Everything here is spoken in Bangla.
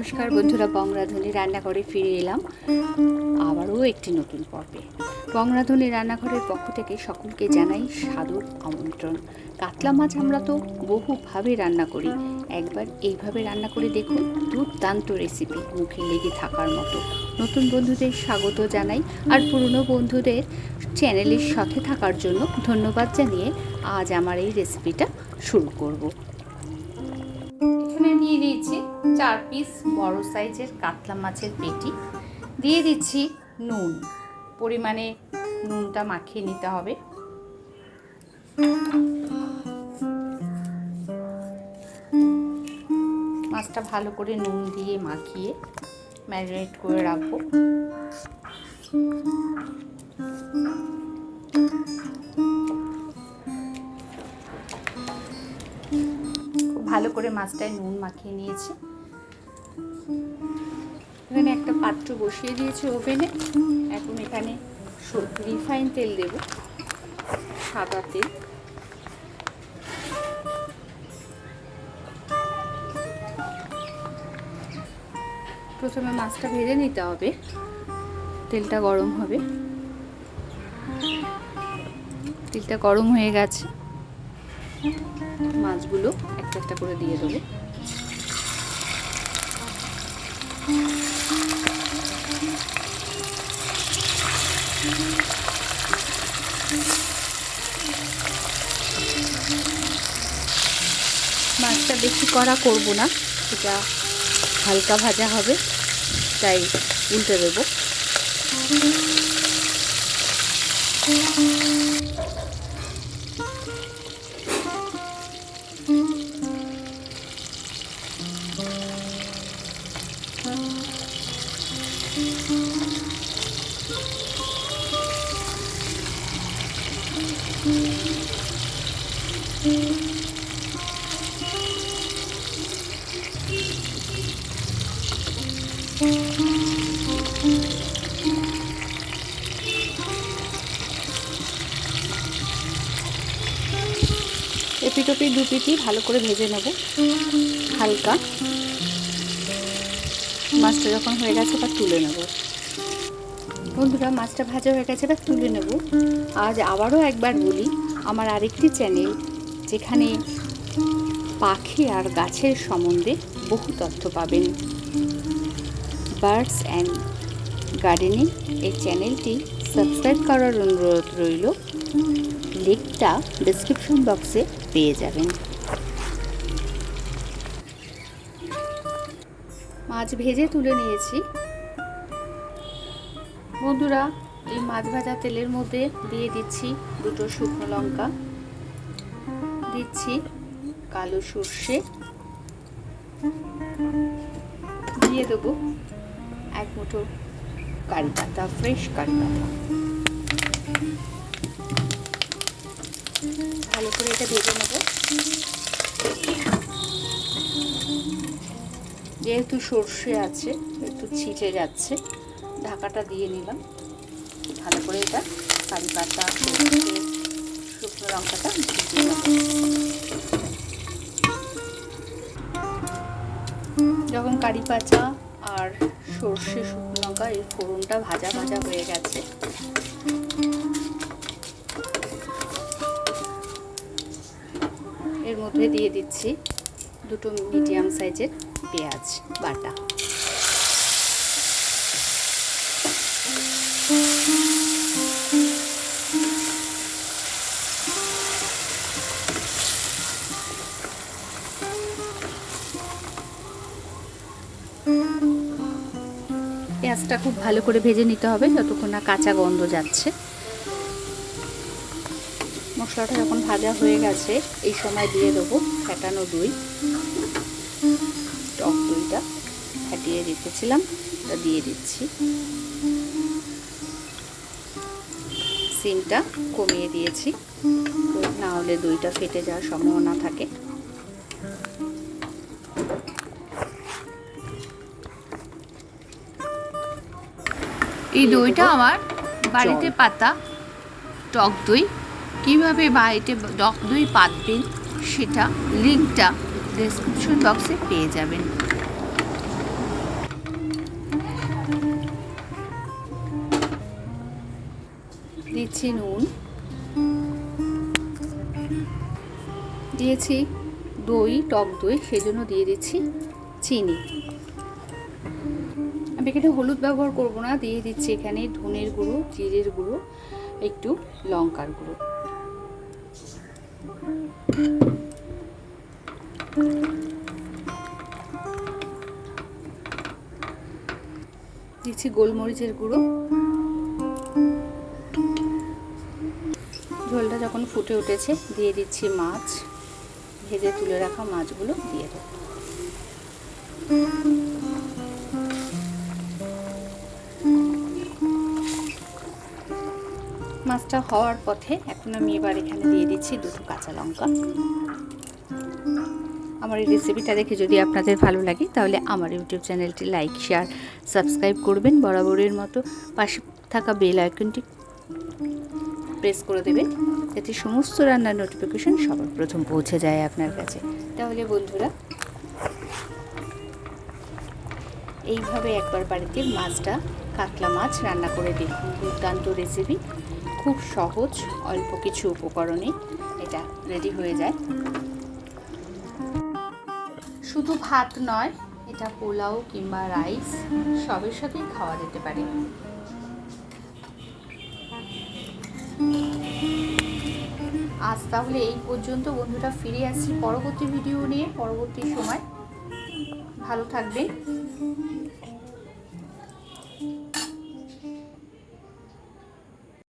নমস্কার বন্ধুরা, বংরাধুনি রান্নাঘরে ফিরে এলাম আবারও একটি নতুন পর্বে। বংরাধুনি রান্নাঘরের পক্ষ থেকে সকলকে জানাই সাদর আমন্ত্রণ। কাতলা মাছ আমরা তো বহুভাবে রান্না করি, একবার এইভাবে রান্না করে দেখুন, দুর্দান্ত রেসিপি, মুখে লেগে থাকার মতো। নতুন বন্ধুদের স্বাগত জানাই, আর পুরনো বন্ধুদের চ্যানেলের সাথে থাকার জন্য ধন্যবাদ জানিয়ে আজ আমার এই রেসিপিটা শুরু করব। এখানে নিয়ে দিয়েছি 4 পিস বড় সাইজের কাতলা মাছের পেটি, দিয়ে দিচ্ছি নুন, পরিমাণে নুনটা মাখিয়ে নিতে হবে। মাছটা ভালো করে নুন দিয়ে মাখিয়ে ম্যারিনেট করে রাখবো। ভালো করে মাছটায় নুন মাখিয়ে নিয়েছি। এখানে একটা পাত্র বসিয়ে দিয়েছি ওভেনে। এখন এখানে রিফাইন তেল দেব, সাদা তেল। প্রথমে মাছটা ভেজে নিতে হবে, তেলটা গরম হবে। তেলটা গরম হয়ে গেছে, মাছগুলো একটা একটা করে দিয়ে দেবো। মাছটা বেশি কড়া করব না, এটা হালকা ভাজা হবে, তাই উল্টে দেবো। এপিটোপি দুপিটি ভালো করে ভেজে নেব হালকা। মাছটা যখন হয়ে গেছে এবার তুলে নেব। বন্ধুরা, মাছটা ভাজা হয়ে গেছে, এবার তুলে নেব। আজ আবারও একবার বলি, আমার আরেকটি চ্যানেল যেখানে পাখি আর গাছের সম্বন্ধে বহু তথ্য পাবেন, বার্ডস অ্যান্ড গার্ডেনিং, এই চ্যানেলটি সাবস্ক্রাইব করার অনুরোধ রইল। লিঙ্কটা ডেসক্রিপশন বক্সে পেয়ে যাবেন। মাছ ভেজে তুলে নিয়েছি। বন্ধুরা, এই মাছ ভাজা তেলের মধ্যে দিয়ে দিচ্ছি 2টো শুকনো লঙ্কা, দিচ্ছি কালো সর্ষে, দিয়ে দেবো 1 মুঠো কারিপাতা, ফ্রেশ কারিপাতা। ভালো করে এটা ভেজে নেব। যেহেতু সর্ষে আছে একটু ছিটে যাচ্ছে, ঢাকাটা দিয়ে নিলাম। ভালো করে এটা কারিপাতা, সর্ষে, শুকনো লঙ্কাটা ভেজে নেব। যখন কারিপাতা আর সর্ষে, শুকনো লঙ্কা এই ফোড়নটা ভাজা ভাজা হয়ে গেছে, এর মধ্যে দিয়ে দিচ্ছি 2টো মিডিয়াম সাইজের পেঁয়াজ বাটা। পেঁয়াজটা খুব ভালো করে ভেজে নিতে হবে যতক্ষণ না কাঁচা গন্ধ যাচ্ছে। মশলাটা যখন ভাজা হয়ে গেছে, এই সময় দিয়ে দেবো ফ্যাটানো দই। টক দইটা ফাটিয়ে রেখেছিলাম, এটা দিয়ে দিচ্ছি। সিমটা কমিয়ে দিয়েছি, না হলে দইটা ফেটে যাওয়ার সম্ভাবনা থাকে। এই দইটা আমার বাড়িতে পাতা টক দই। কীভাবে বাড়িতে টক দই পাতবেন সেটা লিঙ্কটা ডেসক্রিপশন বক্সে পেয়ে যাবেন। দিচ্ছি নুন, দিয়েছি দই, টক দই, সেজন্য দিয়ে দিচ্ছি চিনি। আমি এখানে হলুদ ব্যবহার করব না, দিয়ে দিচ্ছি এখানে ধনের গুঁড়ো, জিরের গুঁড়ো, একটু লঙ্কার গুঁড়ো। দিচ্ছি গোলমরিচের গুঁড়ো। ঝোলটা যখন ফুটে উঠেছে দিয়ে দিচ্ছি মাছ, ভেজে তুলে রাখা মাছগুলো দিয়ে দেবো। মাছটা হওয়ার পথে এখন আমি এবার এখানে দিয়ে দিচ্ছি দুটো কাঁচা লঙ্কা। আমার এই রেসিপিটা দেখে যদি আপনাদের ভালো লাগে তাহলে আমার ইউটিউব চ্যানেলটি লাইক, শেয়ার, সাবস্ক্রাইব করবেন। বরাবরের মতো পাশে থাকা বেল আইকনটি প্রেস করে দেবেন, যাতে সমস্ত রান্নার নোটিফিকেশন সবার প্রথম পৌঁছে যায় আপনার কাছে। তাহলে বন্ধুরা, এইভাবে একবার বাড়িতে মাছটা, কাতলা মাছ রান্না করে দেখুন। দুর্দান্ত রেসিপি, খুব সহজ, অল্প কিছু উপকরণে এটা রেডি হয়ে যায়। শুধু ভাত নয়, এটা পোলাও কিংবা রাইস সবের সাথেই খাওয়া যেতে পারে। আজ তাহলে এই পর্যন্ত বন্ধুরা, ফিরে আসছি পরবর্তী ভিডিও নিয়ে পরবর্তী সময়। ভালো থাকবেন।